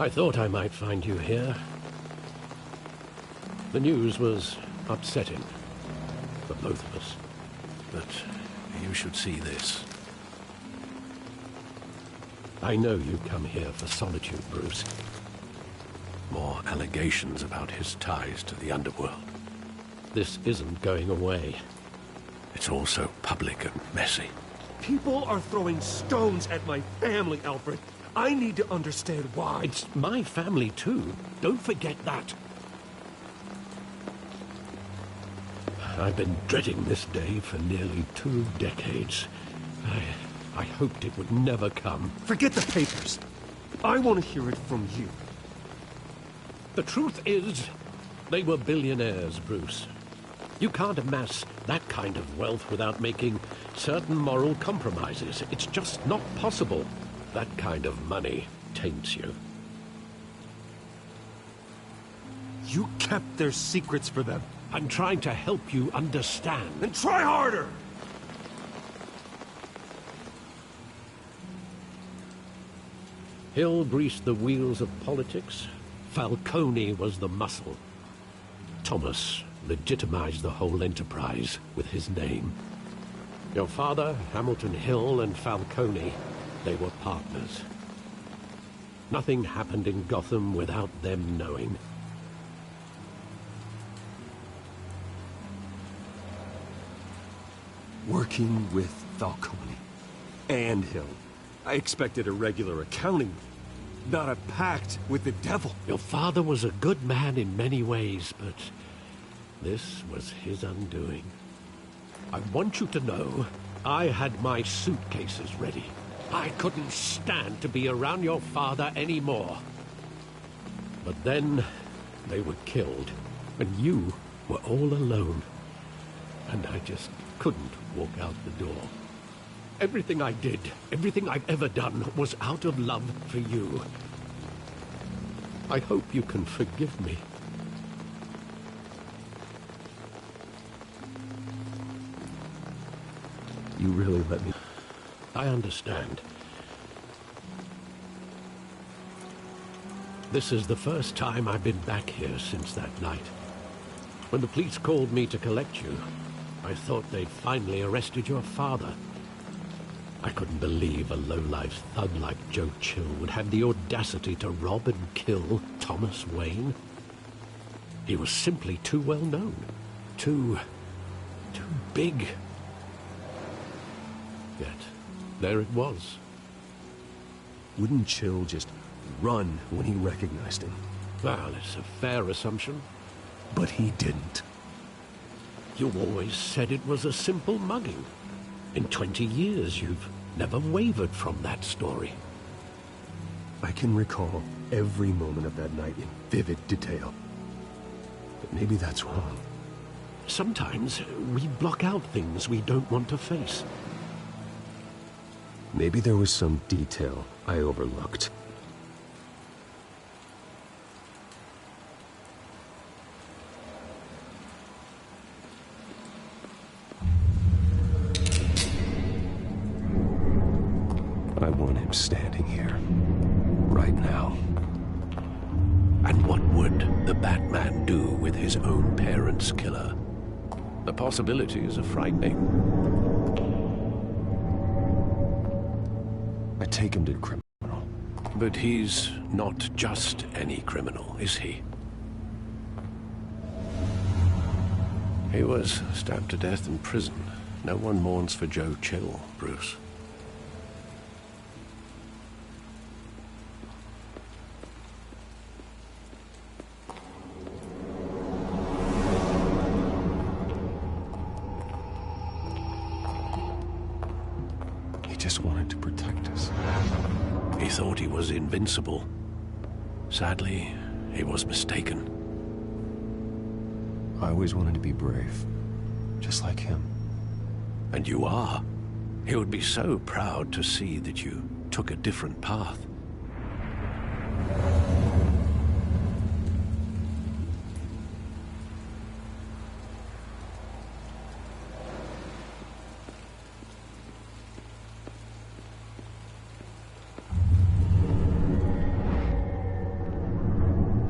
I thought I might find you here. The news was upsetting for both of us. But you should see this. I know you come here for solitude, Bruce. More allegations about his ties to the underworld. This isn't going away. It's all so public and messy. People are throwing stones at my family, Alfred. I need to understand why. It's my family, too. Don't forget that. I've been dreading this day for nearly 2 decades. I hoped it would never come. Forget the papers. I want to hear it from you. The truth is, they were billionaires, Bruce. You can't amass that kind of wealth without making certain moral compromises. It's just not possible. That kind of money taints you. You kept their secrets for them. I'm trying to help you understand. Then try harder! Hill greased the wheels of politics. Falcone was the muscle. Thomas legitimized the whole enterprise with his name. Your father, Hamilton Hill, and Falcone, they were partners. Nothing happened in Gotham without them knowing. Working with Falcone and Hill. I expected a regular accounting, not a pact with the devil. Your father was a good man in many ways, but this was his undoing. I want you to know, I had my suitcases ready. I couldn't stand to be around your father anymore. But then, they were killed, and you were all alone. And I just couldn't walk out the door. Everything I did, everything I've ever done, was out of love for you. I hope you can forgive me. You really let me... I understand. This is the first time I've been back here since that night. When the police called me to collect you, I thought they'd finally arrested your father. I couldn't believe a low-life thug like Joe Chill would have the audacity to rob and kill Thomas Wayne. He was simply too well known. Too big. Yet, there it was. Wouldn't Chill just run when he recognized him? Well, it's a fair assumption. But he didn't. You always said it was a simple mugging. In 20 years, you've never wavered from that story. I can recall every moment of that night in vivid detail. But maybe that's wrong. Sometimes we block out things we don't want to face. Maybe there was some detail I overlooked. I want him standing here, right now. And what would the Batman do with his own parents' killer? The possibilities are frightening. I take him to the criminal. But he's not just any criminal, is he? He was stabbed to death in prison. No one mourns for Joe Chill, Bruce. Just wanted to protect us. He thought he was invincible. Sadly, he was mistaken. I always wanted to be brave, just like him. And you are. He would be so proud to see that you took a different path.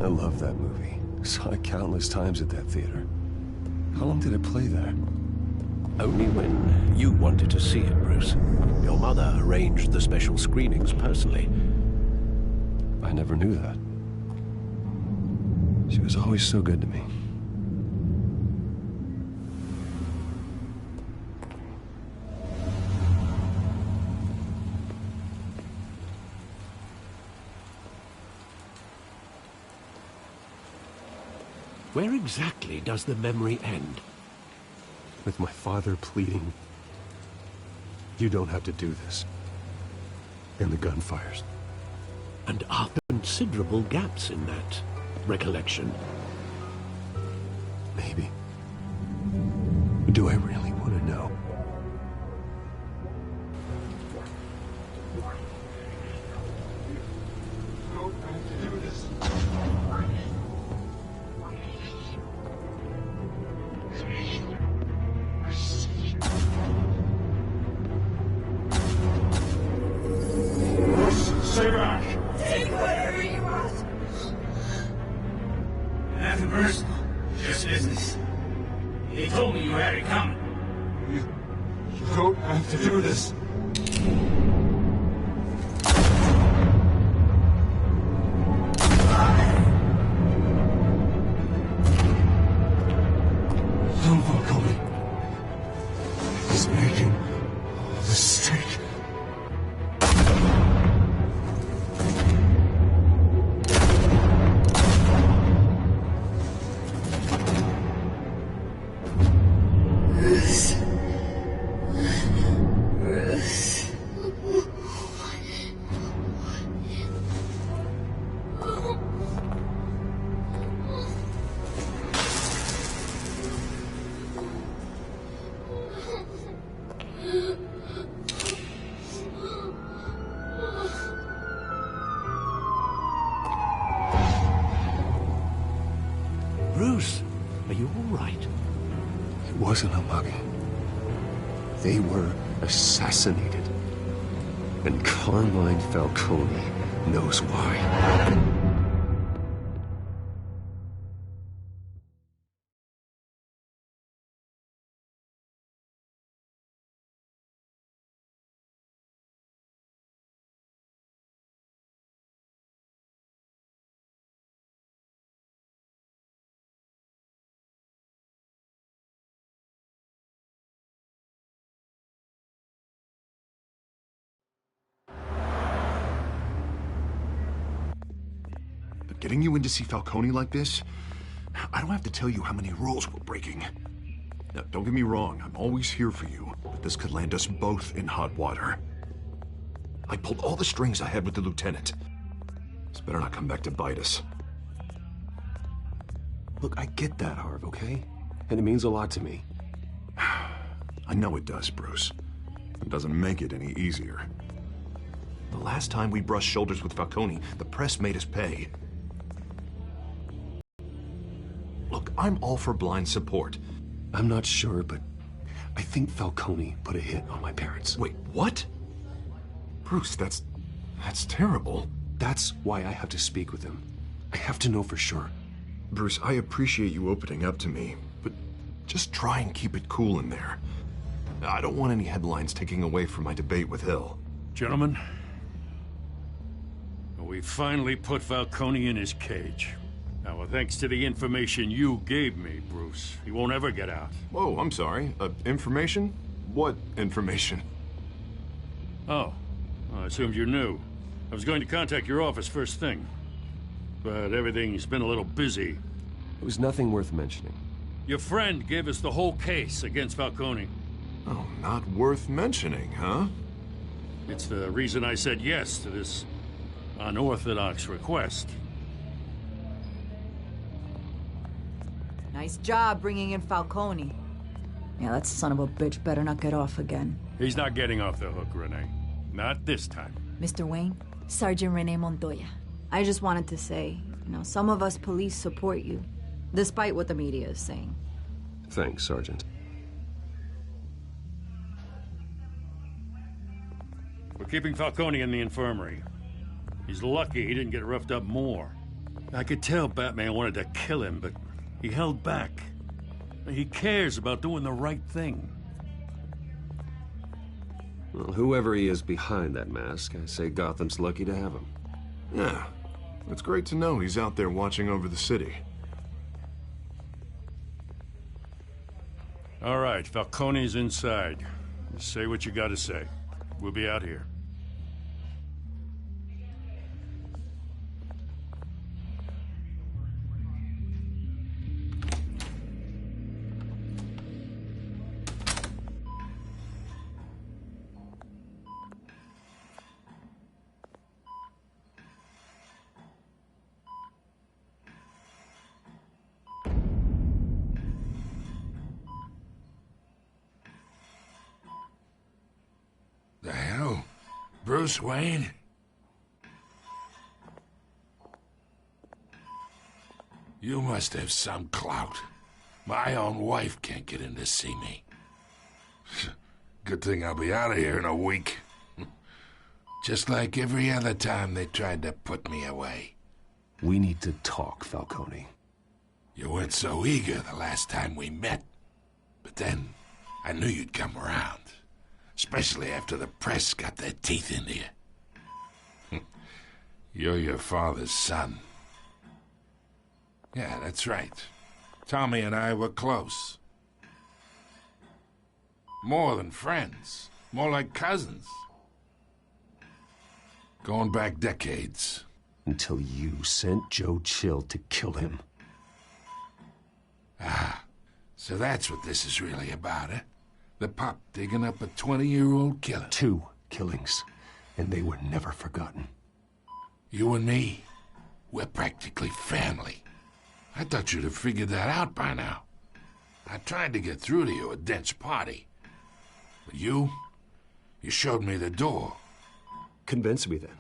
I love that movie. Saw it countless times at that theater. How long did it play there? Only when you wanted to see it, Bruce. Your mother arranged the special screenings personally. I never knew that. She was always so good to me. Where exactly does the memory end? With my father pleading, "You don't have to do this." And the gunfires. And are considerable gaps in that recollection. Maybe. Do I really want to know? Stay back! Take whatever you want! Nothing personal, just business. He told me you had it coming. You don't have to do this. Don't walk on me. He's making a mistake. Bruce, are you all right? It wasn't a mug. They were assassinated. And Carmine Falcone knows why. But getting you in to see Falcone like this, I don't have to tell you how many rules we're breaking. Now, don't get me wrong, I'm always here for you, but this could land us both in hot water. I pulled all the strings I had with the lieutenant. This better not come back to bite us. Look, I get that, Harv, okay? And it means a lot to me. I know it does, Bruce. It doesn't make it any easier. The last time we brushed shoulders with Falcone, the press made us pay. Look, I'm all for blind support. I'm not sure, but I think Falcone put a hit on my parents. Wait, what? Bruce, that's terrible. That's why I have to speak with him. I have to know for sure. Bruce, I appreciate you opening up to me, but just try and keep it cool in there. I don't want any headlines taking away from my debate with Hill. Gentlemen, we finally put Falcone in his cage. Now, thanks to the information you gave me, Bruce, he won't ever get out. Whoa, I'm sorry. Information? What information? Oh, I assumed you knew. I was going to contact your office first thing, but everything's been a little busy. It was nothing worth mentioning. Your friend gave us the whole case against Falcone. Oh, not worth mentioning, huh? It's the reason I said yes to this unorthodox request. Nice job bringing in Falcone. Yeah, that son of a bitch better not get off again. He's not getting off the hook, Renee. Not this time. Mr. Wayne, Sergeant Renee Montoya. I just wanted to say, some of us police support you, despite what the media is saying. Thanks, Sergeant. We're keeping Falcone in the infirmary. He's lucky he didn't get roughed up more. I could tell Batman wanted to kill him, but he held back. He cares about doing the right thing. Well, whoever he is behind that mask, I say Gotham's lucky to have him. Yeah, it's great to know he's out there watching over the city. All right, Falcone's inside. Say what you gotta say. We'll be out here. The hell? Bruce Wayne? You must have some clout. My own wife can't get in to see me. Good thing I'll be out of here in a week. Just like every other time they tried to put me away. We need to talk, Falcone. You weren't so eager the last time we met. But then, I knew you'd come around. Especially after the press got their teeth into you. You're your father's son. Yeah, that's right. Tommy and I were close. More than friends. More like cousins. Going back decades. Until you sent Joe Chill to kill him. Ah, so that's what this is really about, eh? The pop digging up a 20-year-old killer. 2 killings, and they were never forgotten. You and me, we're practically family. I thought you'd have figured that out by now. I tried to get through to you at Dent's party. But you showed me the door. Convince me then.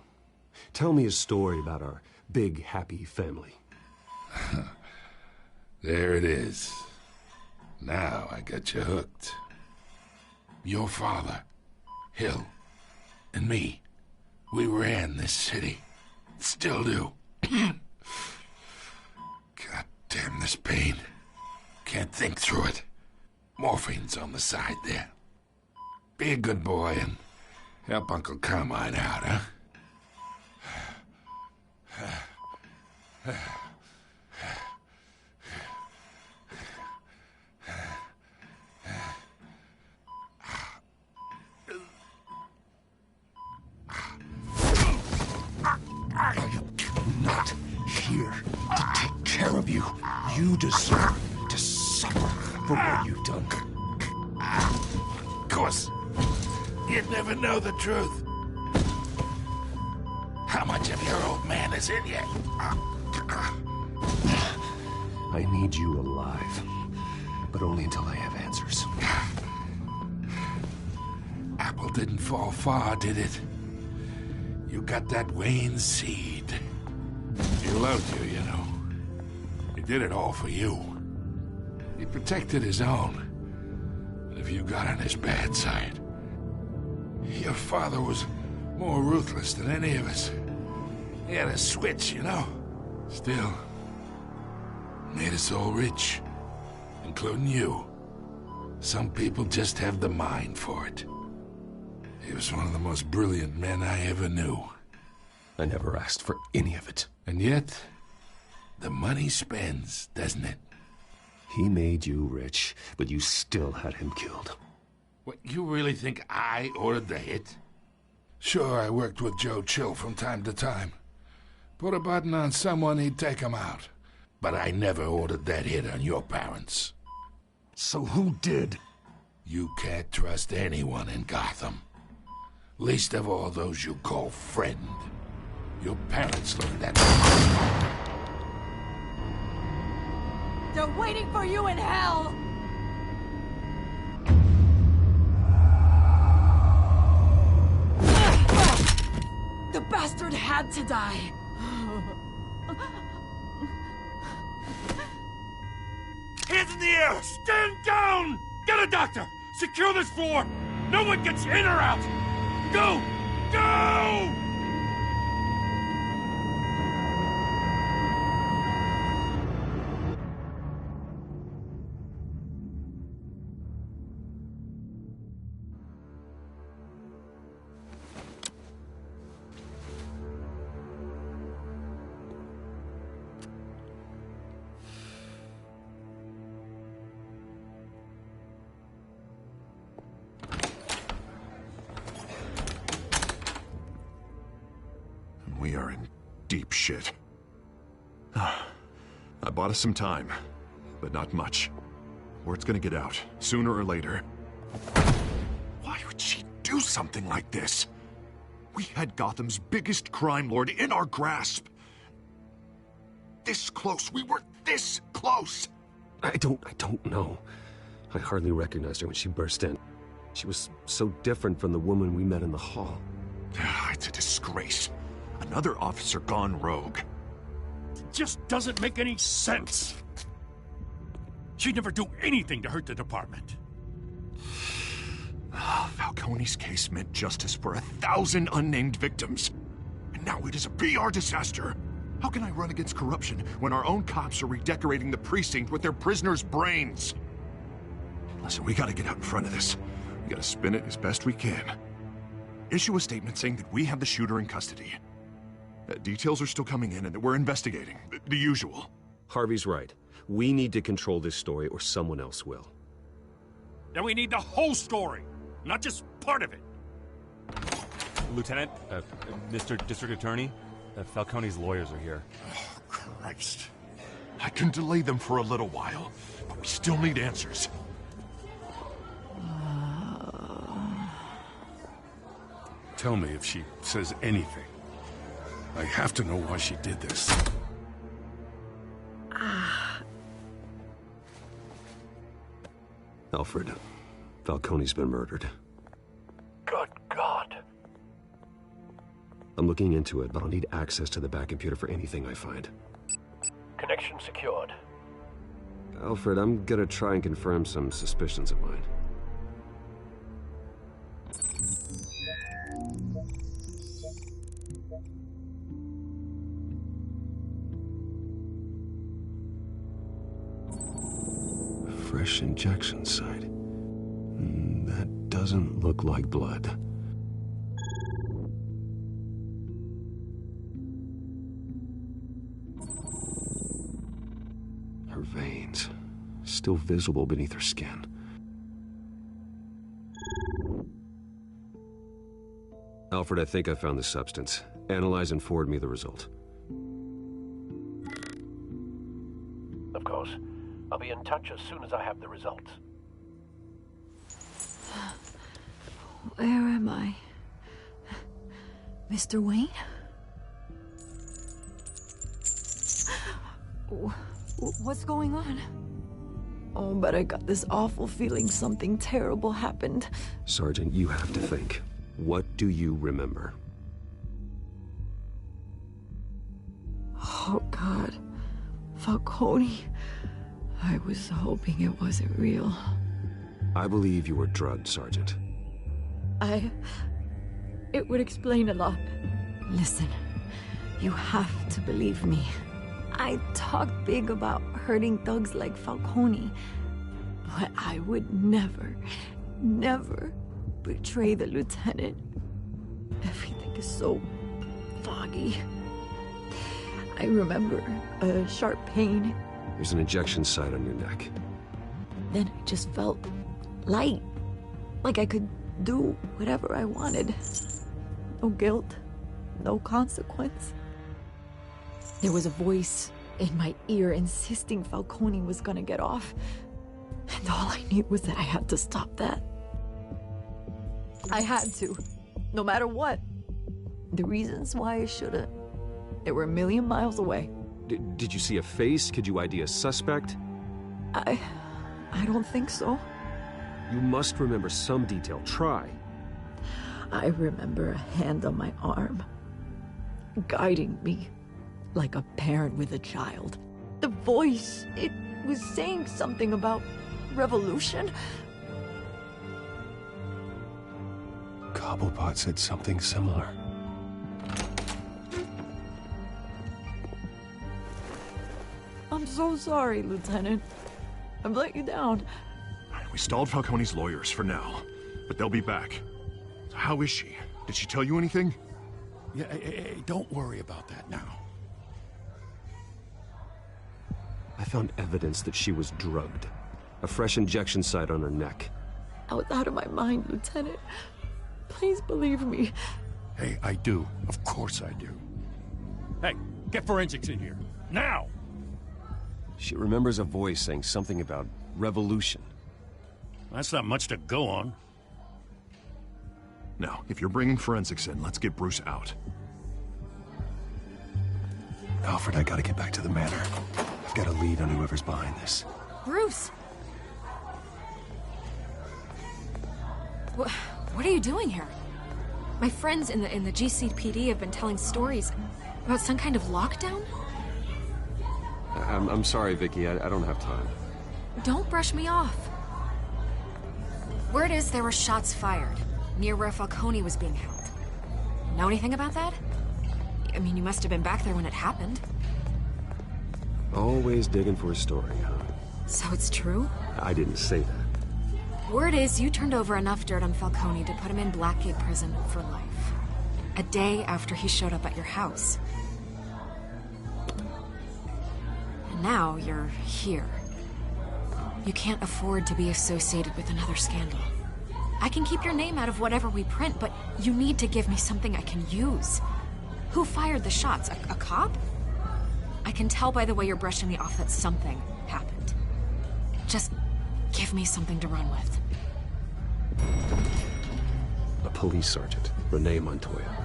Tell me a story about our big, happy family. There it is. Now I got you hooked. Your father, Hill, and me, we ran this city. Still do. God damn this pain. Can't think through it. Morphine's on the side there. Be a good boy and help Uncle Carmine out, huh? I am not here to take care of you. You deserve to suffer for what you've done. Of course. You'd never know the truth. How much of your old man is in you? I need you alive, but only until I have answers. Apple didn't fall far, did it? You got that Wayne seed. He loved you, you know. He did it all for you. He protected his own. But if you got on his bad side, your father was more ruthless than any of us. He had a switch, you know. Still, made us all rich, including you. Some people just have the mind for it. He was one of the most brilliant men I ever knew. I never asked for any of it. And yet, the money spends, doesn't it? He made you rich, but you still had him killed. What, you really think I ordered the hit? Sure, I worked with Joe Chill from time to time. Put a button on someone, he'd take him out. But I never ordered that hit on your parents. So who did? You can't trust anyone in Gotham. Least of all those you call friend. Your parents learned that. They're waiting for you in hell! The bastard had to die. Hands in the air! Stand down! Get a doctor! Secure this floor! No one gets in or out! Go! Go! deep shit. I bought us some time, but not much. Word's gonna get out, sooner or later. Why would she do something like this? We had Gotham's biggest crime lord in our grasp. This close. We were this close. I don't know. I hardly recognized her when she burst in. She was so different from the woman we met in the hall. It's a disgrace. Another officer gone rogue. It just doesn't make any sense. She'd never do anything to hurt the department. Falcone's case meant justice for 1,000 unnamed victims. And now it is a PR disaster. How can I run against corruption when our own cops are redecorating the precinct with their prisoners' brains? Listen, we gotta get out in front of this. We gotta spin it as best we can. Issue a statement saying that we have the shooter in custody. Details are still coming in and that we're investigating. The usual. Harvey's right. We need to control this story or someone else will. Then we need the whole story, not just part of it. Lieutenant, Mr. District Attorney, Falcone's lawyers are here. Oh, Christ. I can delay them for a little while, but we still need answers. Tell me if she says anything. I have to know why she did this. Alfred, Falcone's been murdered. Good God. I'm looking into it, but I'll need access to the back computer for anything I find. Connection secured. Alfred, I'm gonna try and confirm some suspicions of mine. Fresh injection site. That doesn't look like blood. Her veins, still visible beneath her skin. Alfred, I think I found the substance. Analyze and forward me the result. Of course. I'll be in touch as soon as I have the results. Where am I? Mr. Wayne? What's going on? Oh, but I got this awful feeling something terrible happened. Sergeant, you have to think. What do you remember? Oh, God. Falcone. I was hoping it wasn't real. I believe you were drugged, Sergeant. It would explain a lot. Listen, you have to believe me. I talk big about hurting thugs like Falcone, but I would never betray the lieutenant. Everything is so foggy. I remember a sharp pain. There's an injection site on your neck. Then I just felt light, like I could do whatever I wanted. No guilt, no consequence. There was a voice in my ear insisting Falcone was gonna get off. And all I knew was that I had to stop that. I had to, no matter what. The reasons why I shouldn't, they were a million miles away. Did you see a face? Could you ID a suspect? I don't think so. You must remember some detail. Try. I remember a hand on my arm, guiding me like a parent with a child. The voice, it was saying something about revolution. Cobblepot said something similar. I'm so sorry, Lieutenant. I've let you down. We stalled Falcone's lawyers for now, but they'll be back. So how is she? Did she tell you anything? Yeah, don't worry about that now. I found evidence that she was drugged. A fresh injection site on her neck. I was out of my mind, Lieutenant. Please believe me. Hey, I do. Of course I do. Hey, get forensics in here. Now! She remembers a voice saying something about revolution. That's not much to go on. Now, if you're bringing forensics in, let's get Bruce out. Alfred, I gotta get back to the manor. I've got a lead on whoever's behind this. Bruce! What are you doing here? My friends in the GCPD have been telling stories about some kind of lockdown? I'm sorry, Vicky. I don't have time. Don't brush me off. Word is there were shots fired near where Falcone was being held. Know anything about that? I mean, you must have been back there when it happened. Always digging for a story, huh? So it's true? I didn't say that. Word is you turned over enough dirt on Falcone to put him in Blackgate Prison for life. A day after he showed up at your house. And now you're here. You can't afford to be associated with another scandal. I can keep your name out of whatever we print, but you need to give me something I can use. Who fired the shots? A cop? I can tell by the way you're brushing me off that something happened. Just give me something to run with. A police sergeant, Renee Montoya.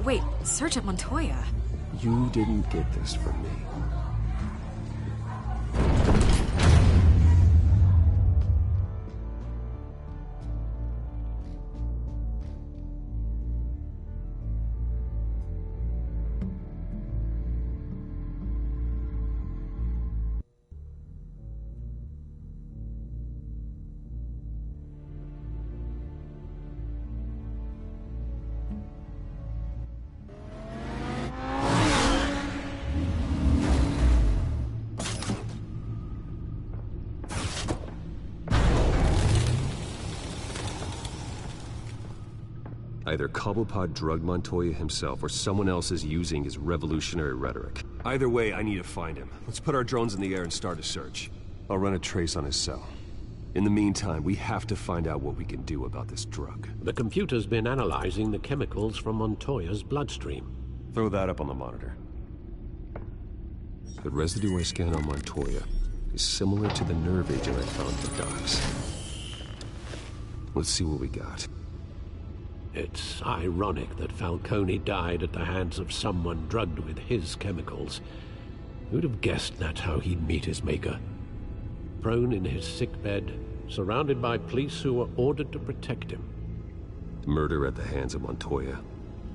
Wait, Sergeant Montoya? You didn't get this from me. Either Cobblepot drugged Montoya himself, or someone else is using his revolutionary rhetoric. Either way, I need to find him. Let's put our drones in the air and start a search. I'll run a trace on his cell. In the meantime, we have to find out what we can do about this drug. The computer's been analyzing the chemicals from Montoya's bloodstream. Throw that up on the monitor. The residue I scanned on Montoya is similar to the nerve agent I found at the docks. Let's see what we got. It's ironic that Falcone died at the hands of someone drugged with his chemicals. Who'd have guessed that's how he'd meet his maker? Prone in his sickbed, surrounded by police who were ordered to protect him. Murder at the hands of Montoya.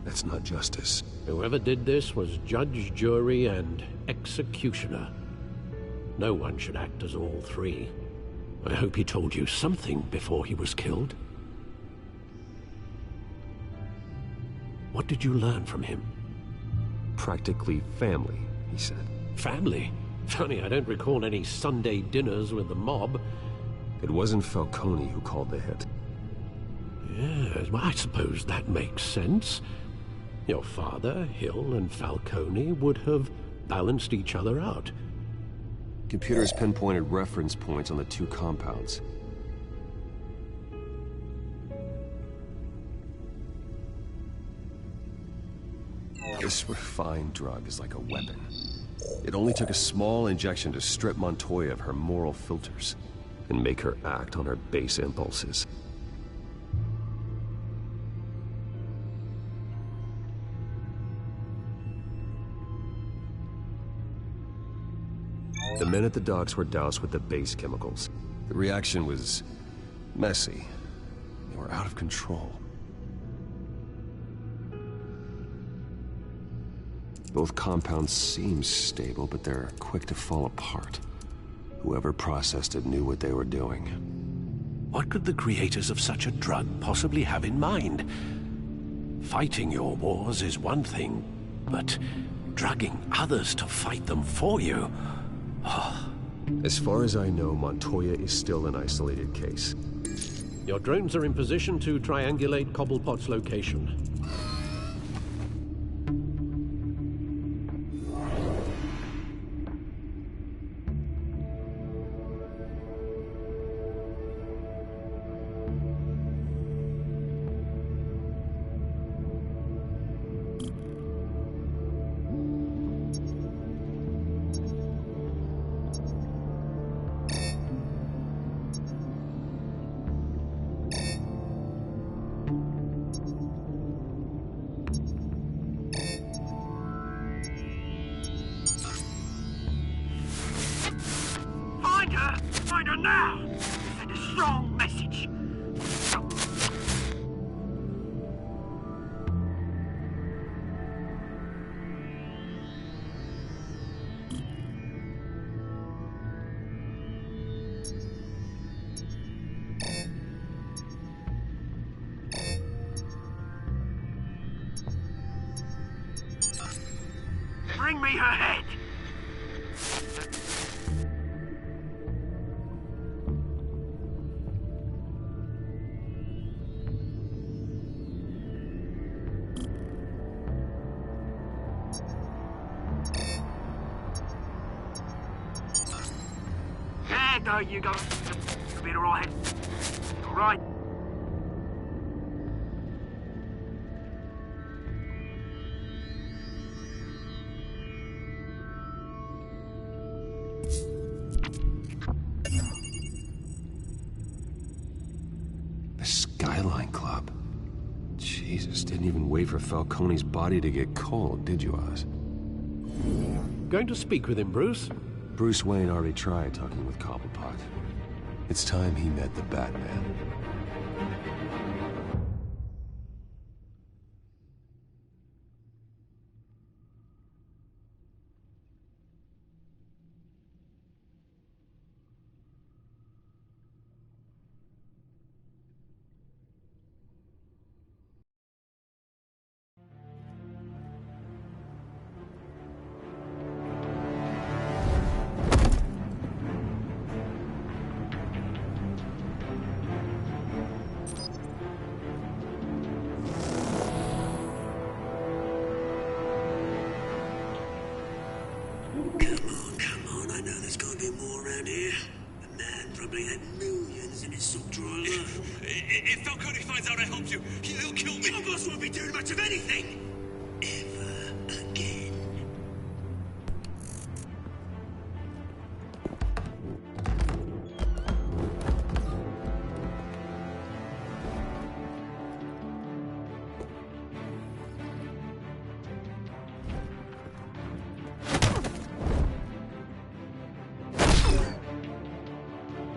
That's not justice. Whoever did this was judge, jury, and executioner. No one should act as all three. I hope he told you something before he was killed. What did you learn from him? Practically family, he said. Family? Funny, I don't recall any Sunday dinners with the mob. It wasn't Falcone who called the hit. Yes, well, I suppose that makes sense. Your father, Hill, and Falcone would have balanced each other out. Computers pinpointed reference points on the two compounds. This refined drug is like a weapon. It only took a small injection to strip Montoya of her moral filters and make her act on her base impulses. The men at the docks were doused with the base chemicals. The reaction was messy. They were out of control. Both compounds seem stable, but they're quick to fall apart. Whoever processed it knew what they were doing. What could the creators of such a drug possibly have in mind? Fighting your wars is one thing, but drugging others to fight them for you? As far as I know, Montoya is still an isolated case. Your drones are in position to triangulate Cobblepot's location. find her now! Send a strong message. Bring me her head! There you go. You'll be alright. Alright. The Skyline Club. Jesus, didn't even wait for Falcone's body to get cold, did you, Oz? Going to speak with him, Bruce? Bruce Wayne already tried talking with Cobblepot. It's time he met the Batman. If Falcone finds out I helped you, he'll kill me. Your boss won't be doing much of anything. Ever again.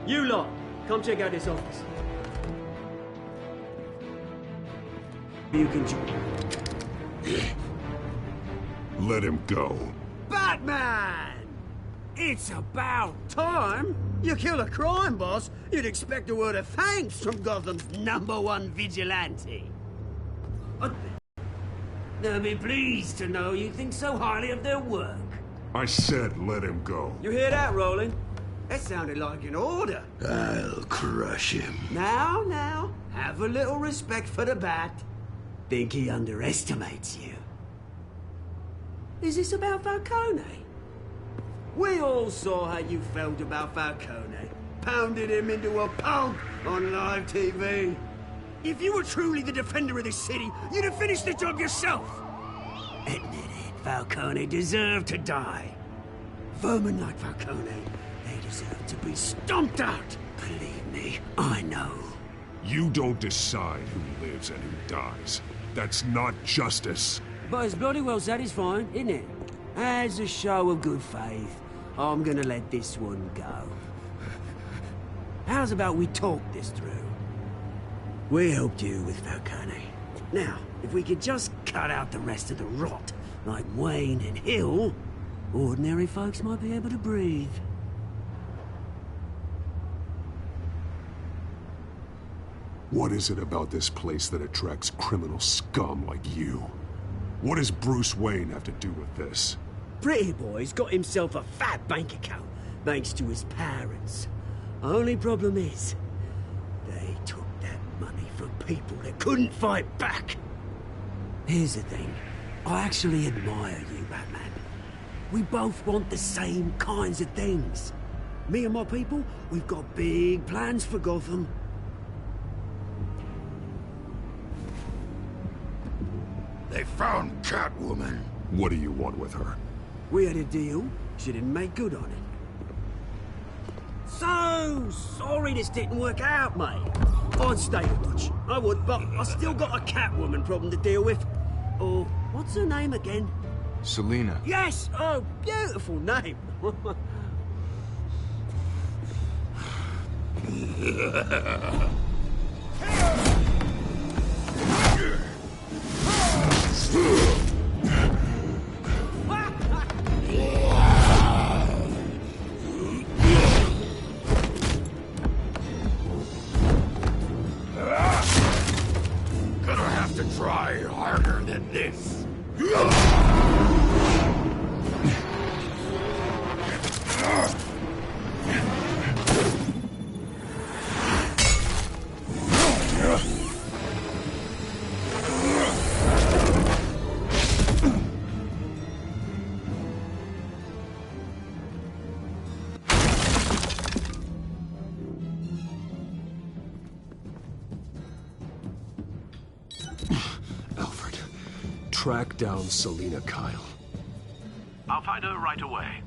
You lot, come check out this office. You can Let him go. Batman! It's about time. You kill a crime boss, you'd expect a word of thanks from Gotham's #1 vigilante. They'll be pleased to know you think so highly of their work. I said let him go. You hear that, Roland? That sounded like an order. I'll crush him. Now, have a little respect for the Bat. Think he underestimates you. Is this about Falcone? We all saw how you felt about Falcone. Pounded him into a pulp on live TV. If you were truly the defender of this city, you'd have finished the job yourself. Admit it, Falcone deserved to die. Vermin like Falcone, they deserve to be stomped out. Believe me, I know. You don't decide who lives and who dies. That's not justice. But it's bloody well satisfying, isn't it? As a show of good faith, I'm gonna let this one go. How's about we talk this through? We helped you with Falcone. Now, if we could just cut out the rest of the rot, like Wayne and Hill, ordinary folks might be able to breathe. What is it about this place that attracts criminal scum like you? What does Bruce Wayne have to do with this? Pretty Boy's got himself a fat bank account, thanks to his parents. Only problem is, they took that money from people that couldn't fight back. Here's the thing, I actually admire you, Batman. We both want the same kinds of things. Me and my people, we've got big plans for Gotham. They found Catwoman. What do you want with her? We had a deal. She didn't make good on it. So sorry this didn't work out, mate. I'd stay a watch. I would, but I still got a Catwoman problem to deal with. Oh, what's her name again? Selina. Yes! Oh, beautiful name. Gonna have to try harder than this. Alfred, track down Selina Kyle. I'll find her right away.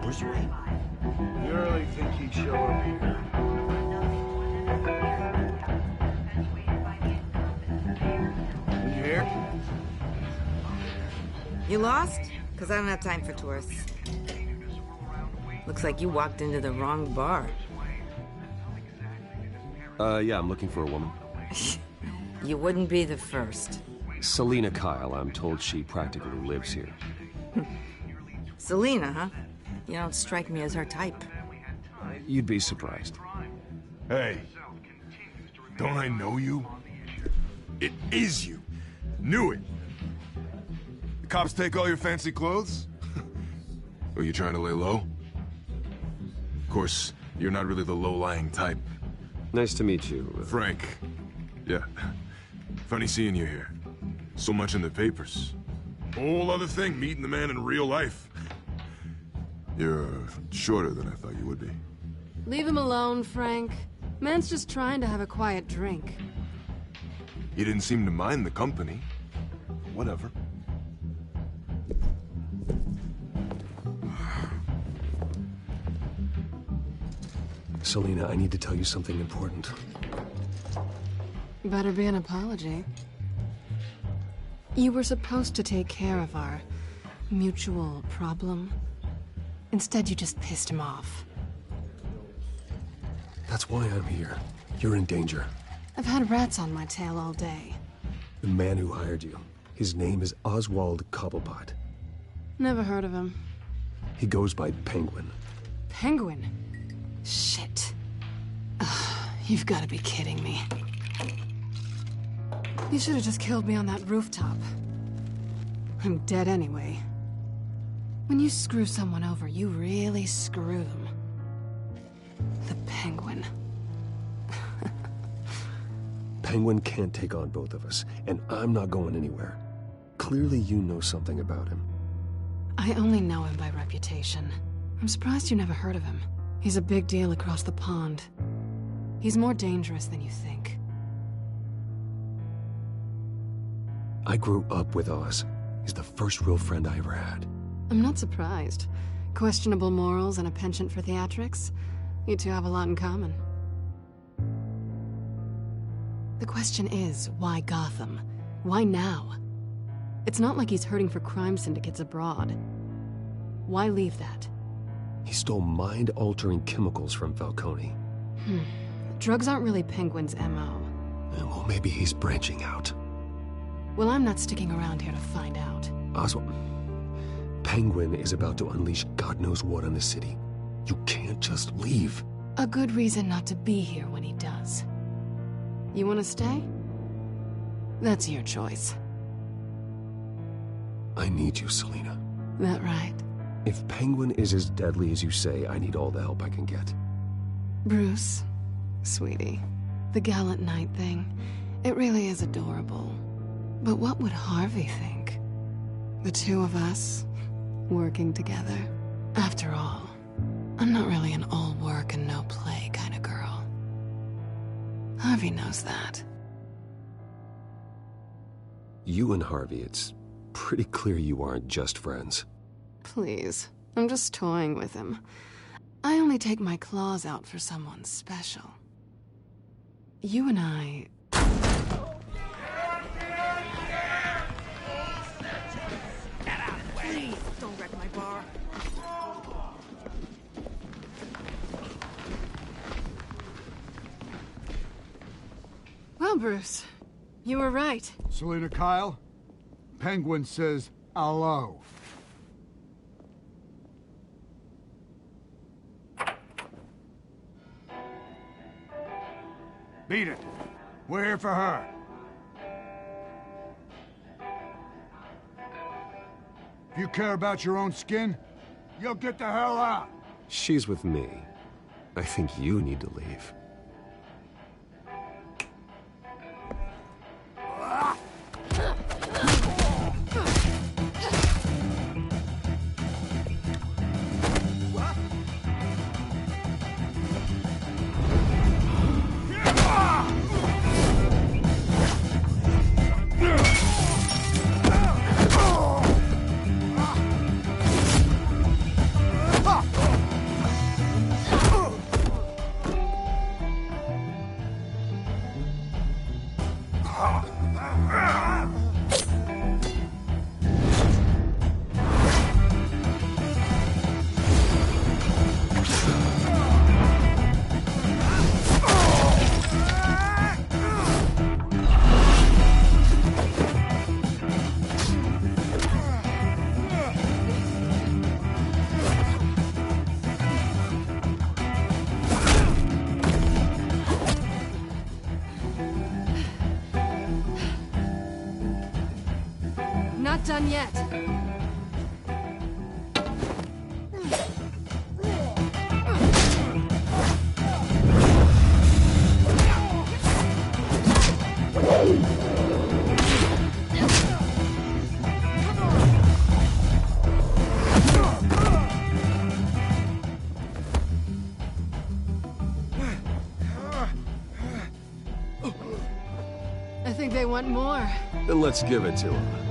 Bruce Wayne? You really think he'd show up here? Did you hear? You lost? Because I don't have time for tourists. Looks like you walked into the wrong bar. Yeah, I'm looking for a woman. You wouldn't be the first. Selina Kyle, I'm told she practically lives here. Selina, huh? You don't strike me as her type. You'd be surprised. Hey, don't I know you? It is you. Knew it. The cops take all your fancy clothes? Are you trying to lay low? Of course, you're not really the low-lying type. Nice to meet you. Frank. Yeah. Funny seeing you here. So much in the papers. Whole other thing, meeting the man in real life. You're shorter than I thought you would be. Leave him alone, Frank. Man's just trying to have a quiet drink. You didn't seem to mind the company. Whatever. Selina, I need to tell you something important. Better be an apology. You were supposed to take care of our mutual problem. Instead, you just pissed him off. That's why I'm here. You're in danger. I've had rats on my tail all day. The man who hired you, his name is Oswald Cobblepot. Never heard of him. He goes by Penguin. Penguin? Shit. Ugh, you've got to be kidding me. You should have just killed me on that rooftop. I'm dead anyway. When you screw someone over, you really screw them. The Penguin. Penguin can't take on both of us, and I'm not going anywhere. Clearly you know something about him. I only know him by reputation. I'm surprised you never heard of him. He's a big deal across the pond. He's more dangerous than you think. I grew up with Oz. He's the first real friend I ever had. I'm not surprised. Questionable morals and a penchant for theatrics. You two have a lot in common. The question is, why Gotham? Why now? It's not like he's hurting for crime syndicates abroad. Why leave that? He stole mind-altering chemicals from Falcone. Drugs aren't really Penguin's MO. Well, maybe he's branching out. Well, I'm not sticking around here to find out. Oswald, Penguin is about to unleash God knows what on the city. You can't just leave. A good reason not to be here when he does. You want to stay? That's your choice. I need you, Selina. That right? If Penguin is as deadly as you say, I need all the help I can get. Bruce, sweetie, the gallant knight thing, it really is adorable. But what would Harvey think? The two of us, working together? After all, I'm not really an all work and no play kind of girl. Harvey knows that. You and Harvey, it's pretty clear you aren't just friends. Please, I'm just toying with him. I only take my claws out for someone special. You and I... Please, don't wreck my bar. Well, Bruce, you were right. Selina Kyle, Penguin says hello. Beat it. We're here for her. If you care about your own skin, you'll get the hell out. She's with me. I think you need to leave. Not done yet. I think they want more. Then let's give it to him.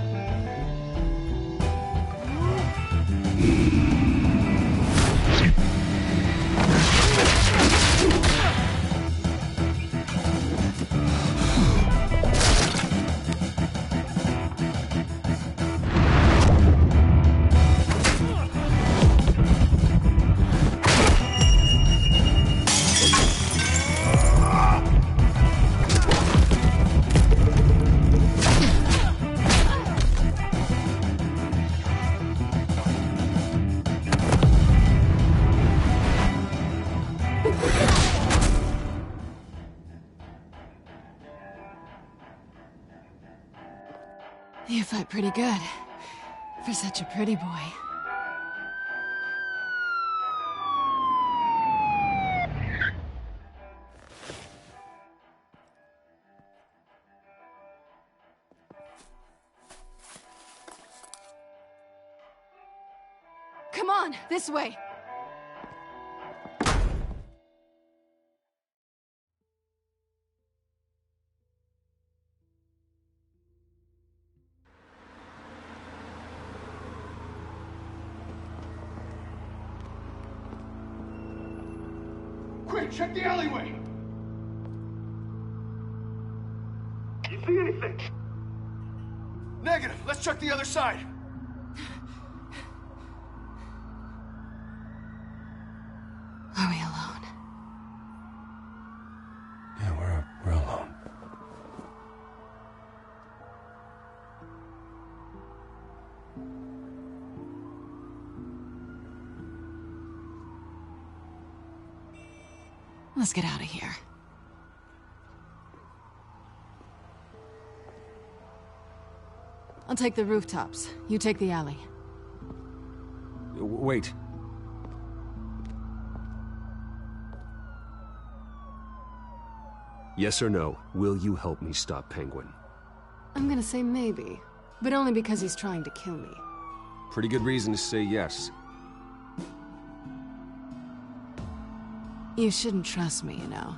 You fight pretty good. For such a pretty boy. Come on, this way. Quick, check the alleyway! You see anything? Negative. Let's check the other side. Are we alone? Yeah, we're alone. Let's get out of here. I'll take the rooftops. You take the alley. Wait. Yes or no, will you help me stop Penguin? I'm gonna say maybe, but only because he's trying to kill me. Pretty good reason to say yes. You shouldn't trust me, you know.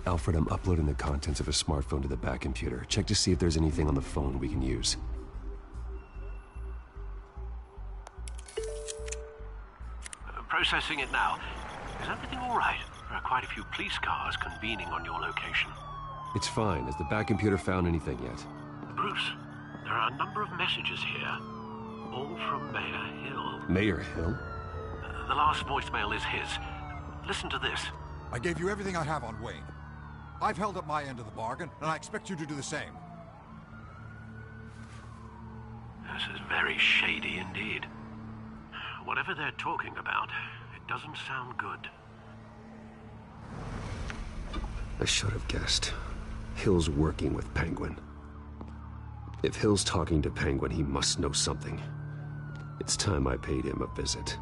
Alfred, I'm uploading the contents of a smartphone to the back computer. Check to see if there's anything on the phone we can use. Processing it now. Is everything all right? There are quite a few police cars convening on your location. It's fine. Has the back computer found anything yet? Bruce, there are a number of messages here. All from Mayor Hill. Mayor Hill? The last voicemail is his. Listen to this. I gave you everything I have on Wayne. I've held up my end of the bargain, and I expect you to do the same. This is very shady indeed. Whatever they're talking about, it doesn't sound good. I should have guessed. Hill's working with Penguin. If Hill's talking to Penguin, he must know something. It's time I paid him a visit.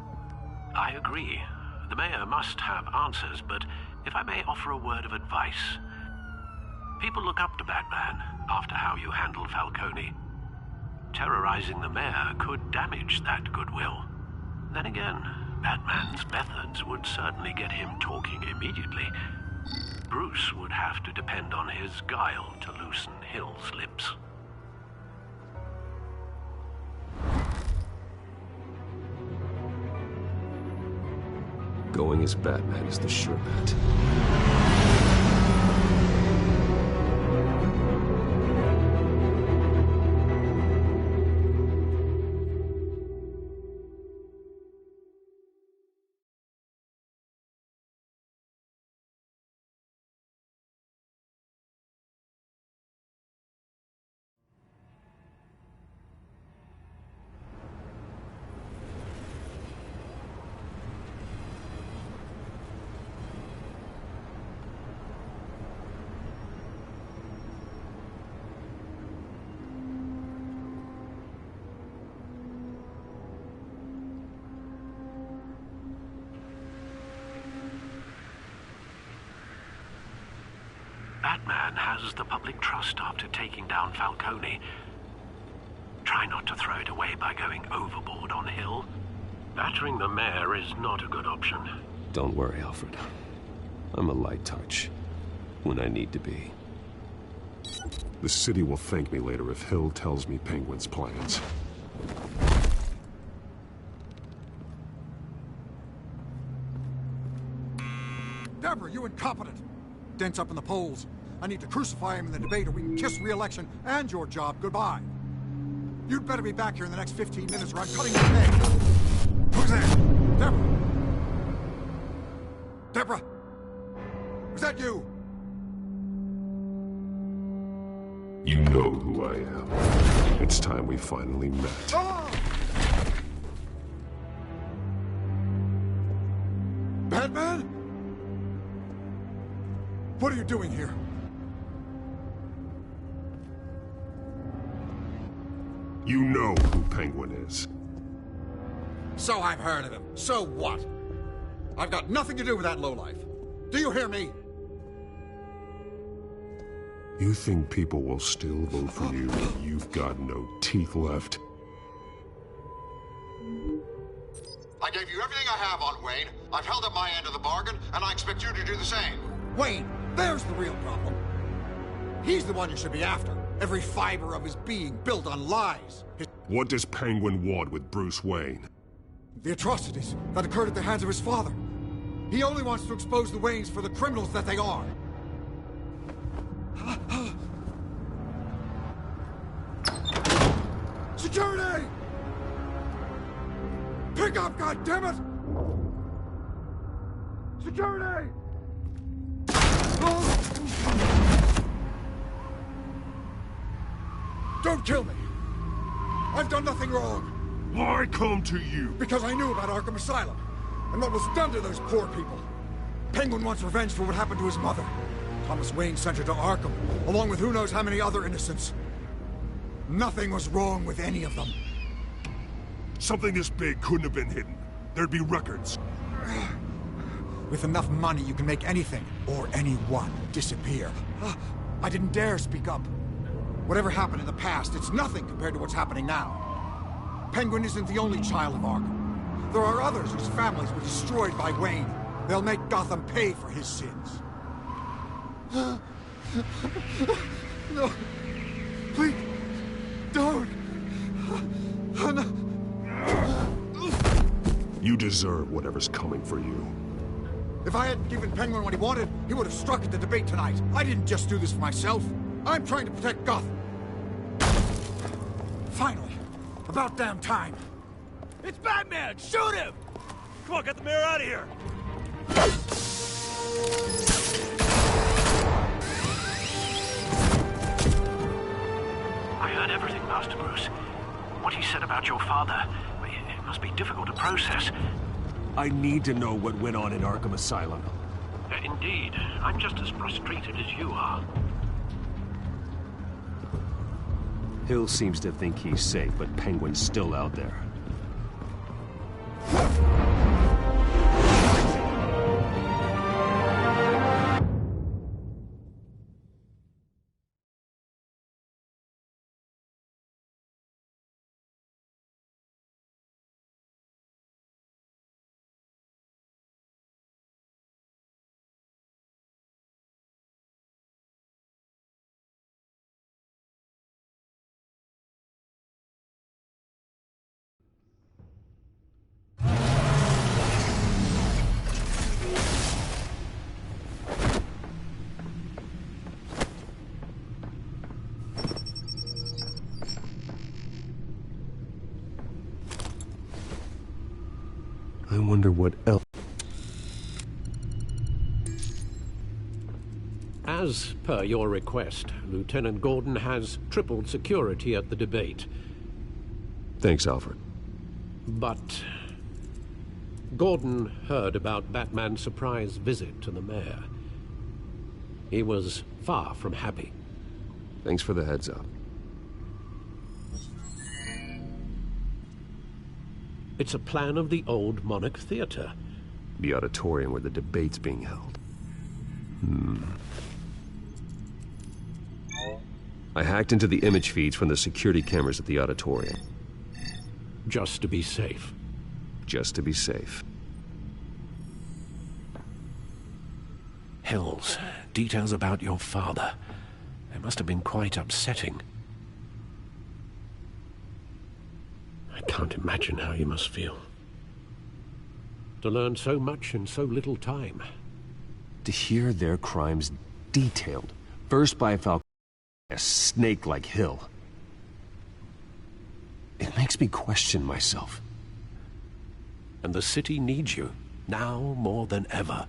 I agree. The mayor must have answers, but if I may offer a word of advice. People look up to Batman after how you handled Falcone. Terrorizing the mayor could damage that goodwill. Then again, Batman's methods would certainly get him talking immediately. Bruce would have to depend on his guile to loosen Hill's lips. Going as Batman is the sure bet. Batman has the public trust after taking down Falcone. Try not to throw it away by going overboard on Hill. Battering the mayor is not a good option. Don't worry, Alfred. I'm a light touch when I need to be. The city will thank me later if Hill tells me Penguin's plans. Deborah, you incompetent! Dent's up in the polls. I need to crucify him in the debate or we can kiss re-election and your job goodbye. You'd better be back here in the next 15 minutes or I'm cutting your pay. Who's there? Deborah! Deborah! Was that you? You know who I am. It's time we finally met. Ah! Batman? What are you doing here? You know who Penguin is. So I've heard of him. So what? I've got nothing to do with that lowlife. Do you hear me? You think people will still vote for you when you've got no teeth left? I gave you everything I have on Wayne. I've held up my end of the bargain, and I expect you to do the same. Wayne, there's the real problem. He's the one you should be after. Every fiber of his being built on lies. What does Penguin want with Bruce Wayne? The atrocities that occurred at the hands of his father. He only wants to expose the Waynes for the criminals that they are. Security! Pick up, goddammit! Security! Don't kill me! I've done nothing wrong! Why come to you? Because I knew about Arkham Asylum, and what was done to those poor people. Penguin wants revenge for what happened to his mother. Thomas Wayne sent her to Arkham, along with who knows how many other innocents. Nothing was wrong with any of them. Something this big couldn't have been hidden. There'd be records. With enough money, you can make anything, or anyone, disappear. I didn't dare speak up. Whatever happened in the past, it's nothing compared to what's happening now. Penguin isn't the only child of Arkham. There are others whose families were destroyed by Wayne. They'll make Gotham pay for his sins. No. Please, don't. No. You deserve whatever's coming for you. If I hadn't given Penguin what he wanted, he would have struck at the debate tonight. I didn't just do this for myself. I'm trying to protect Gotham. Finally. About damn time. It's Batman! Shoot him! Come on, get the mayor out of here! I heard everything, Master Bruce. What he said about your father, it must be difficult to process. I need to know what went on in Arkham Asylum. Indeed. I'm just as frustrated as you are. Hill seems to think he's safe, but Penguin's still out there. I wonder what else. As per your request, Lieutenant Gordon has tripled security at the debate. Thanks, Alfred. But Gordon heard about Batman's surprise visit to the mayor. He was far from happy. Thanks for the heads up. It's a plan of the old Monarch Theater. The auditorium where the debate's being held. I hacked into the image feeds from the security cameras at the auditorium. Just to be safe. Just to be safe. Hills, details about your father. It must have been quite upsetting. I can't imagine how you must feel. To learn so much in so little time. To hear their crimes detailed, first by a snake like Hill. It makes me question myself. And the city needs you, now more than ever.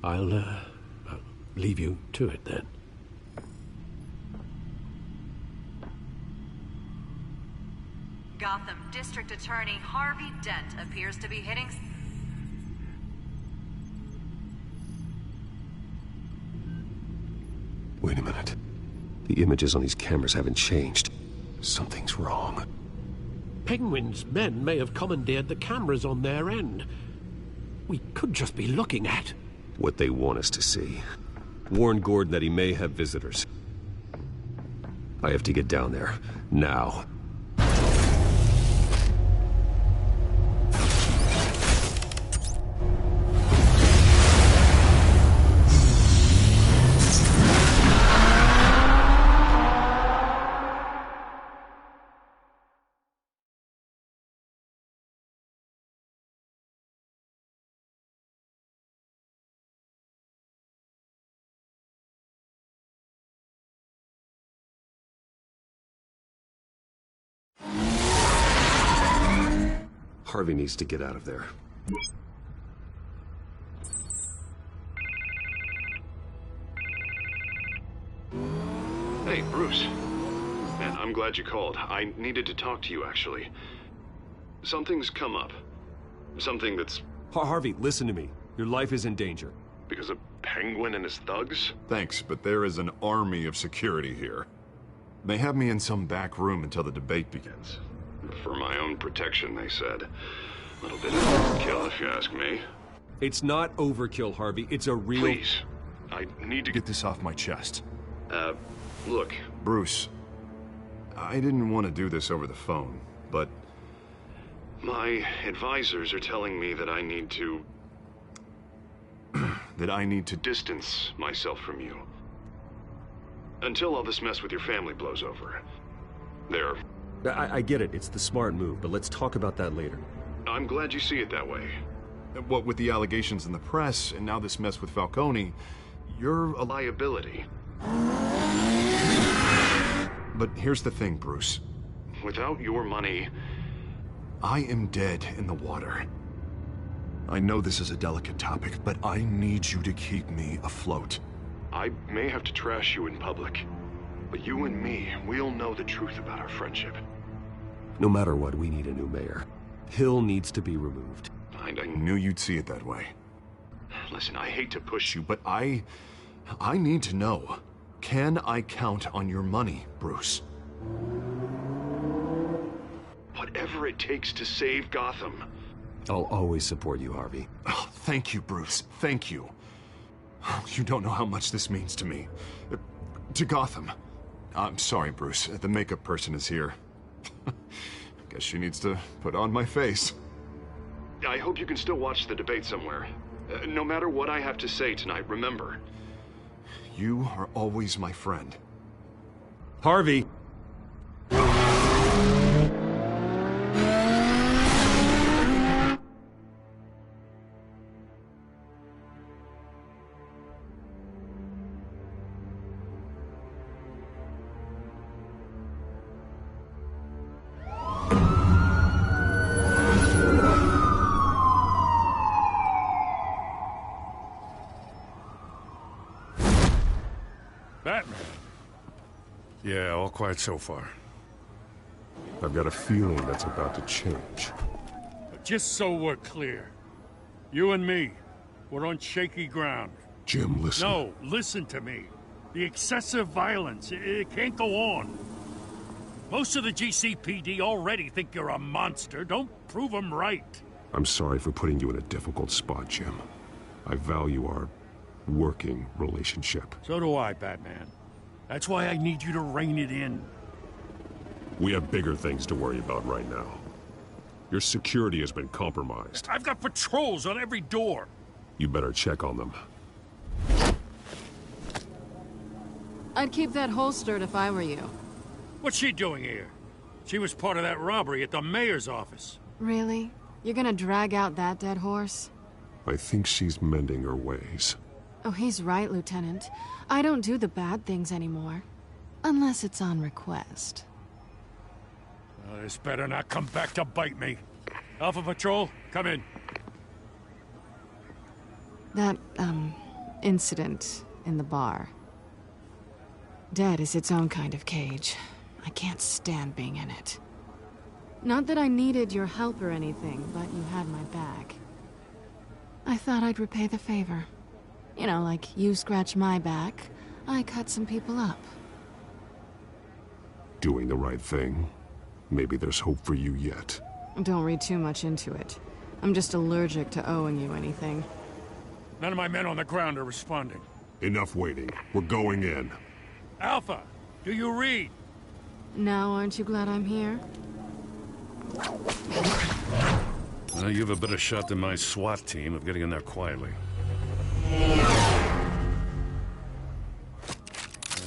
I'll leave you to it then. Gotham District Attorney Harvey Dent appears to be hitting... Wait a minute. The images on these cameras haven't changed. Something's wrong. Penguin's men may have commandeered the cameras on their end. We could just be looking at... what they want us to see. Warn Gordon that he may have visitors. I have to get down there. Now. Harvey needs to get out of there. Hey, Bruce. Man, I'm glad you called. I needed to talk to you, actually. Something's come up. Something that's... Harvey, listen to me. Your life is in danger. Because of Penguin and his thugs? Thanks, but there is an army of security here. They have me in some back room until the debate begins. For my own protection, they said. A little bit of overkill, if you ask me. It's not overkill, Harvey. It's a real... Please. I need to get this off my chest. Look. Bruce, I didn't want to do this over the phone, but... my advisors are telling me that I need to... that I need to distance myself from you. Until all this mess with your family blows over. There. I get it. It's the smart move, but let's talk about that later. I'm glad you see it that way. What with the allegations in the press, and now this mess with Falcone, you're a liability. But here's the thing, Bruce. Without your money, I am dead in the water. I know this is a delicate topic, but I need you to keep me afloat. I may have to trash you in public, but you and me, we'll know the truth about our friendship. No matter what, we need a new mayor. Hill needs to be removed. I knew you'd see it that way. Listen, I hate to push you, but I need to know. Can I count on your money, Bruce? Whatever it takes to save Gotham. I'll always support you, Harvey. Oh, thank you, Bruce. Thank you. You don't know how much this means to me. To Gotham. I'm sorry, Bruce. The makeup person is here. Guess she needs to put on my face. I hope you can still watch the debate somewhere. No matter what I have to say tonight, remember, you are always my friend. Harvey! Batman. Yeah, all quiet so far. I've got a feeling that's about to change. Just so we're clear, you and me, we're on shaky ground. Jim, listen. No, listen to me. The excessive violence, it can't go on. Most of the GCPD already think you're a monster. Don't prove them right. I'm sorry for putting you in a difficult spot, Jim. I value our working relationship. So do I, Batman. That's why I need you to rein it in. We have bigger things to worry about right now. Your security has been compromised. I've got patrols on every door. You better check on them. I'd keep that holstered if I were you. What's she doing here? She was part of that robbery at the mayor's office. Really? You're gonna drag out that dead horse? I think she's mending her ways. Oh, he's right, Lieutenant. I don't do the bad things anymore. Unless it's on request. This better not come back to bite me. Alpha Patrol, come in. That, incident in the bar. Dead is its own kind of cage. I can't stand being in it. Not that I needed your help or anything, but you had my back. I thought I'd repay the favor. You know, like you scratch my back, I cut some people up. Doing the right thing. Maybe there's hope for you yet. Don't read too much into it. I'm just allergic to owing you anything. None of my men on the ground are responding. Enough waiting. We're going in. Alpha, do you read? Now, aren't you glad I'm here? Well, you have a better shot than my SWAT team of getting in there quietly.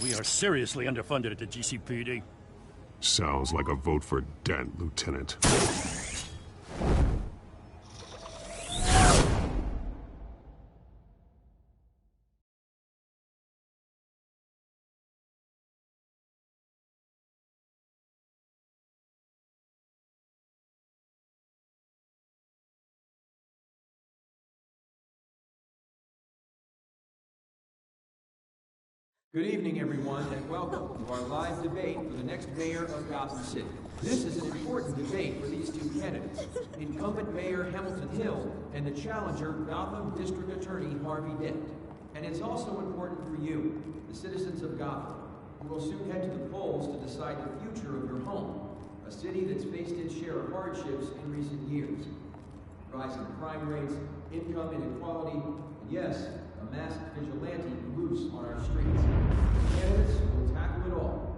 We are seriously underfunded at the GCPD. Sounds like a vote for Dent, Lieutenant. Good evening, everyone, and welcome to our live debate for the next mayor of Gotham City. This is an important debate for these two candidates, incumbent Mayor Hamilton Hill and the challenger Gotham District Attorney Harvey Dent. And it's also important for you, the citizens of Gotham, who will soon head to the polls to decide the future of your home, a city that's faced its share of hardships in recent years. Rising crime rates, income inequality, and yes, a masked vigilante loose on our streets. The candidates will tackle it all.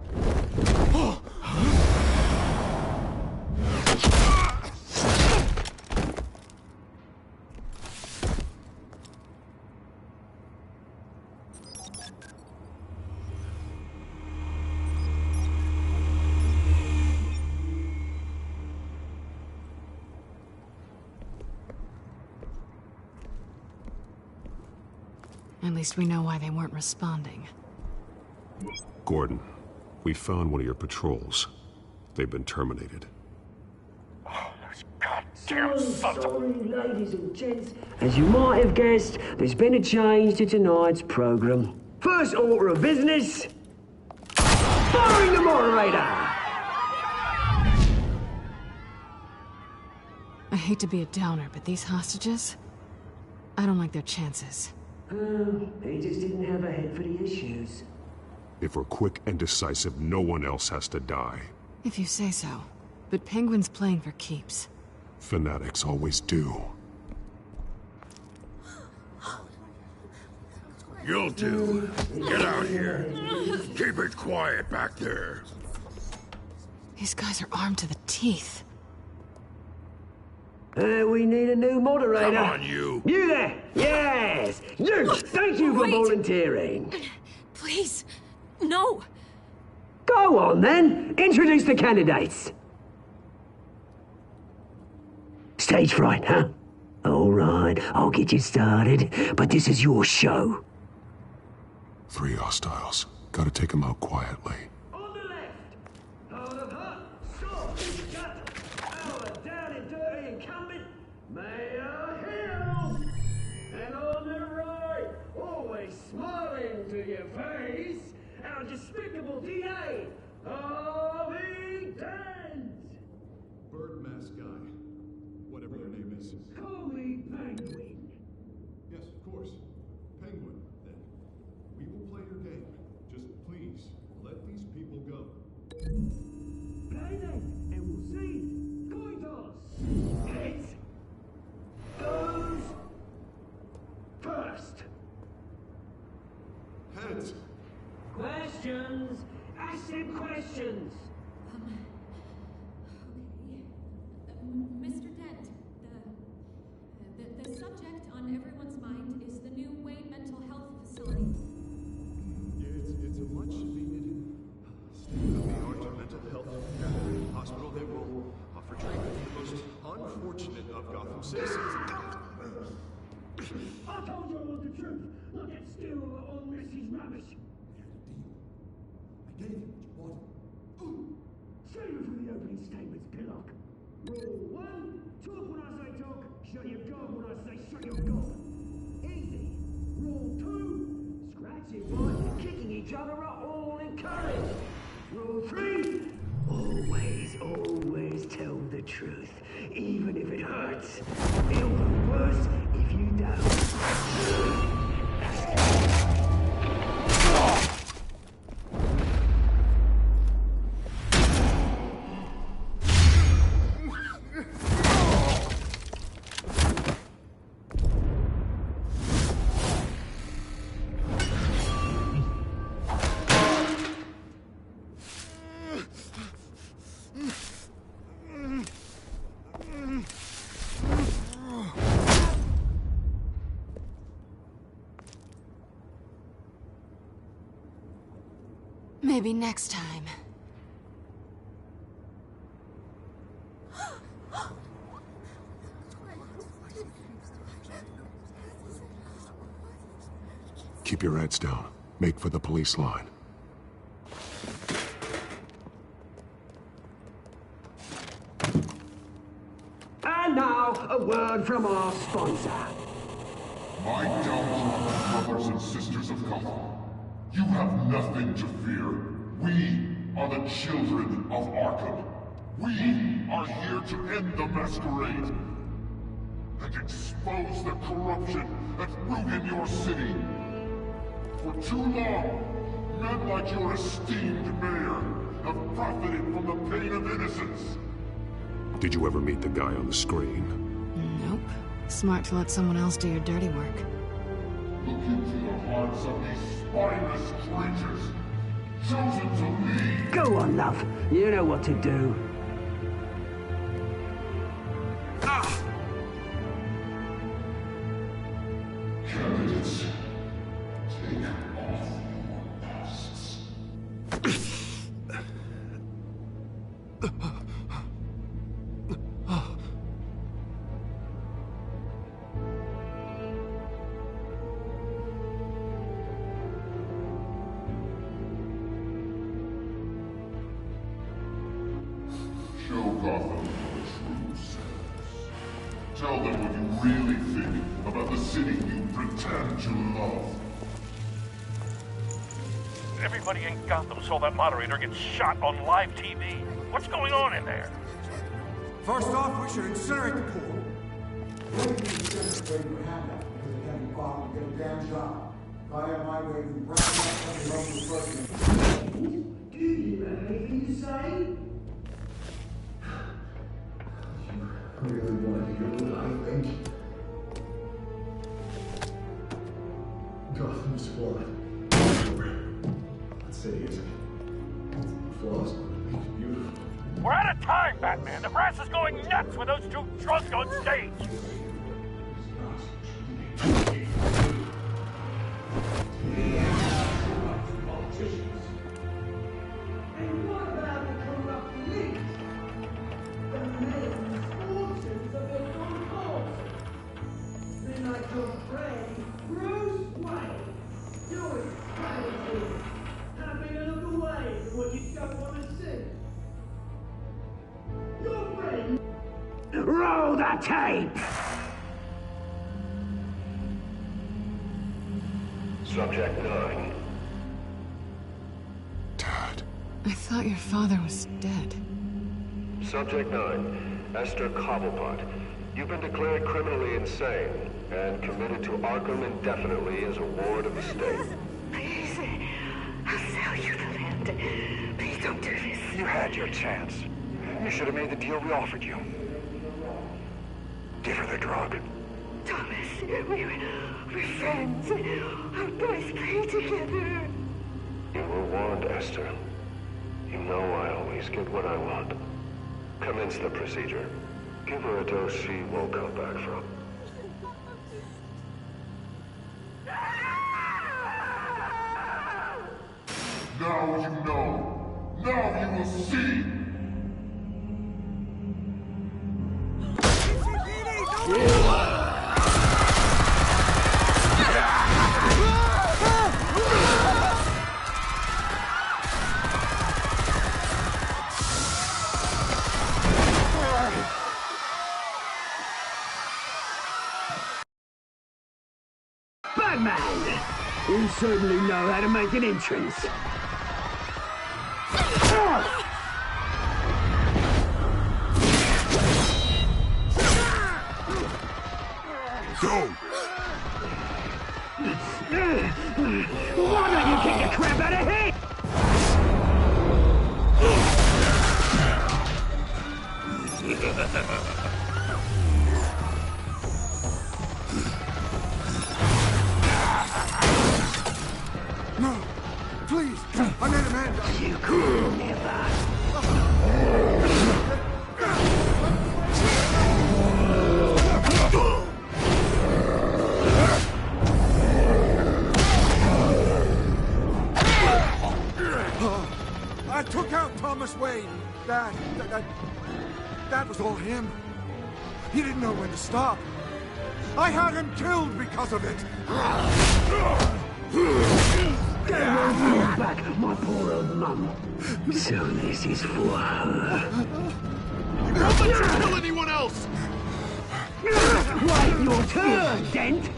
At least we know why they weren't responding. Gordon, we found one of your patrols. They've been terminated. So sorry, ladies and gents. As you might have guessed, there's been a change to tonight's program. First order of business, firing the moderator! I hate to be a downer, but these hostages, I don't like their chances. He just didn't have a head for the issues. If we're quick and decisive, no one else has to die. If you say so. But Penguin's playing for keeps. Fanatics always do. You'll do. Get out here. Keep it quiet back there. These guys are armed to the teeth. We need a new moderator. Come on, you. You there! Yes! You! Thank you for volunteering. Please, no. Go on, then. Introduce the candidates. Stage fright, huh? All right, I'll get you started, but this is your show. 3 hostiles. Gotta take them out quietly. On the left, out of hut, stop, shut, our down and dirty incumbent, Mayor Hill. And on the right, always smiling to your face, our despicable DA, Harvey Dent. Bird mask guy. Whatever your name is. Call me Penguin. Yes, of course. Penguin, then. We will play your game. Just please, let these people go. Play then, and we'll see. Coin toss. Heads goes first. Heads. Questions. Ask them questions. Mr. Dent, the subject on everyone's mind is the new Wayne Mental Health Facility. Yeah, it's a much needed state-of-the-art mental health hospital that will offer treatment to the most unfortunate of Gotham citizens. I told you I want the truth. Not get still on Missy's rubbish. I gave you what you wanted. Save it for the opening statements, Pillock. Rule 1, talk when I say talk, shut your gob when I say shut your gob. Easy. Rule 2, scratching, biting, kicking each other are all encouraged. Rule 3, always tell the truth, even if it hurts. It'll be worse if you don't. Maybe next time. Keep your heads down. Make for the police line. And now, a word from our sponsor. My gallant brothers and sisters of Gotham, You have nothing to fear. We are the children of Arkham. We are here to end the masquerade and expose the corruption that ruined your city. For too long, men like your esteemed mayor have profited from the pain of innocence. Did you ever meet the guy on the screen? Nope. Smart to let someone else do your dirty work. Look into the hearts of these spineless creatures, chosen to lead. Go on, love. You know what to do. Candidates, take off your masks. Show Gotham your true selves. Tell them what you really think about the city you pretend to love. Everybody in Gotham saw that moderator get shot on live TV. What's going on in there? First off, we should incinerate the pool. If I have my way, we break up the local person. Do you have anything to say? You really want to hear what I think? Gotham's flawed. That city isn't flaws, but it's beautiful. We're out of time, Batman. The brass is going nuts with those two drunks on stage. And what about the corrupt elite? The men's fortunes of their own cause. Then like your friend, Bruce Wayne, doing strategy, having a look away from what you don't want to see. Your friend... Roll the tape! Subject 9. I thought your father was dead. Subject 9, Esther Cobblepot. You've been declared criminally insane and committed to Arkham indefinitely as a ward of the state. Please, I'll sell you the land. Please don't do this. You had your chance. You should have made the deal we offered you. Give her the drug. Thomas, we're friends. Our boys play together. You were warned, Esther. You know I always get what I want. Commence the procedure. Give her a dose she won't come back from. Now you know. Now you will see. Batman! You certainly know how to make an entrance. Go! Why don't you kick the crap out of him? No! Please! I made a man! You could never! I took out Thomas Wayne. That was all him. He didn't know when to stop. I had him killed because of it. They won't bring back my poor old mum. So this is for her. Don't let you kill anyone else! Wait your turn, Dent!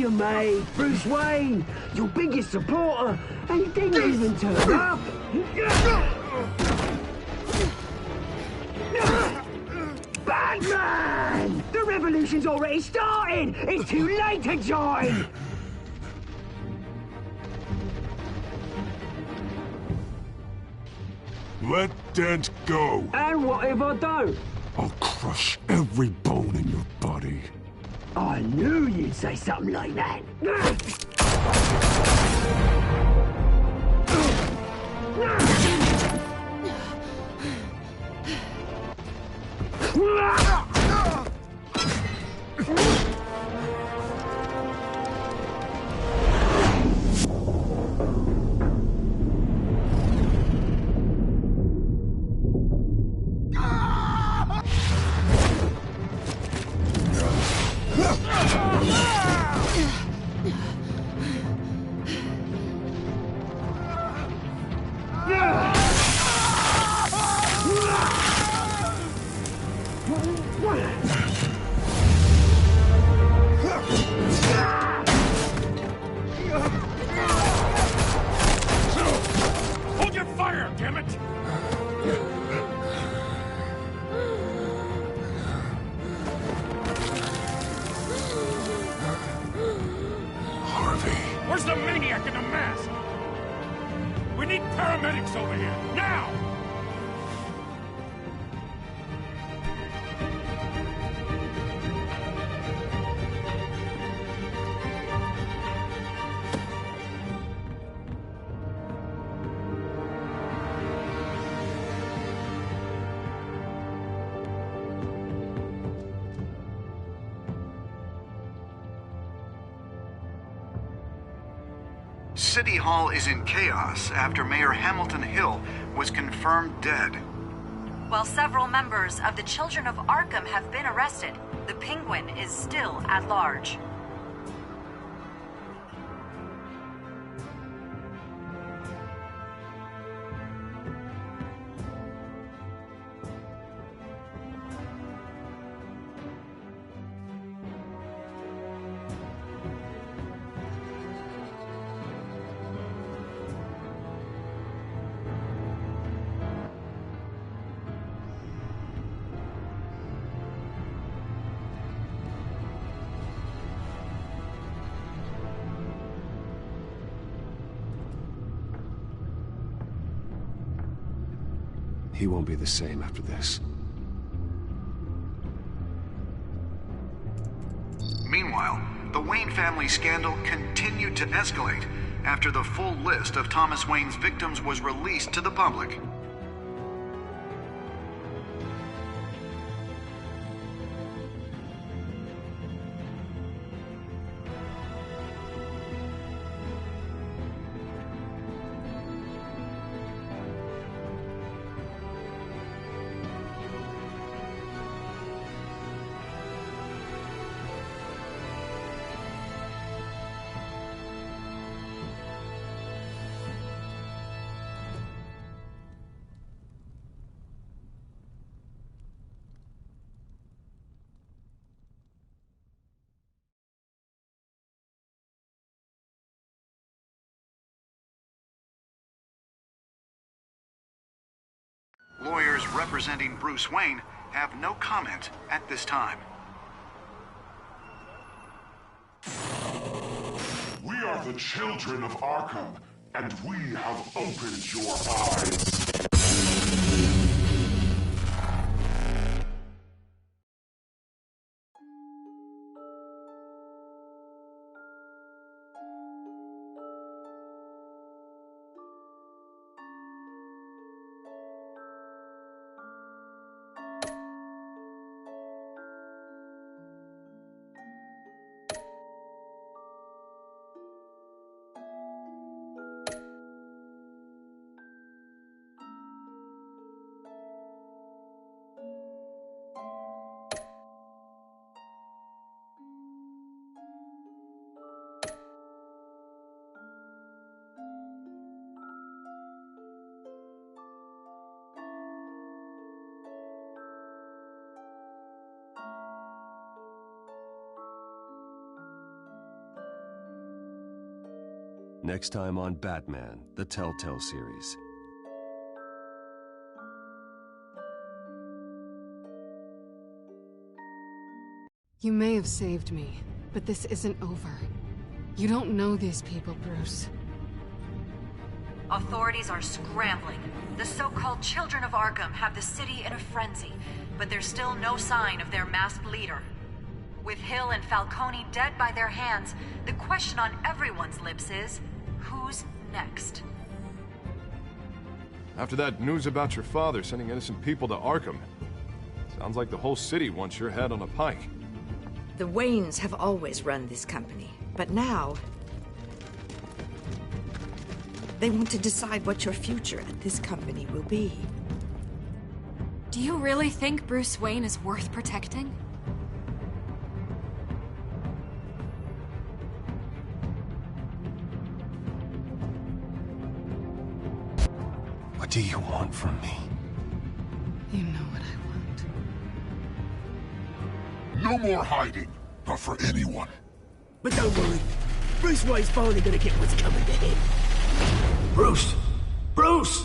to me, Bruce Wayne, your biggest supporter, and he didn't even turn up. Batman! The revolution's already started! It's too late to join! Let Dent go! And what if I don't? I'll crush every bone in your body. I knew you'd say something like that. Hold your fire, damn it! Harvey. Where's the maniac in the mask? We need paramedics over here, now! City Hall is in chaos after Mayor Hamilton Hill was confirmed dead. While several members of the Children of Arkham have been arrested, the Penguin is still at large. He won't be the same after this. Meanwhile, the Wayne family scandal continued to escalate after the full list of Thomas Wayne's victims was released to the public. Lawyers representing Bruce Wayne have no comment at this time. We are the children of Arkham, and we have opened your eyes. Next time on Batman, the Telltale series. You may have saved me, but this isn't over. You don't know these people, Bruce. Authorities are scrambling. The so-called Children of Arkham have the city in a frenzy, but there's still no sign of their masked leader. With Hill and Falcone dead by their hands, the question on everyone's lips is, who's next? After that news about your father sending innocent people to Arkham, sounds like the whole city wants your head on a pike. The Waynes have always run this company, but now they want to decide what your future at this company will be. Do you really think Bruce Wayne is worth protecting? What do you want from me? You know what I want. No more hiding. Not for anyone. But don't worry. Bruce Wayne's finally gonna get what's coming to him. Bruce! Bruce!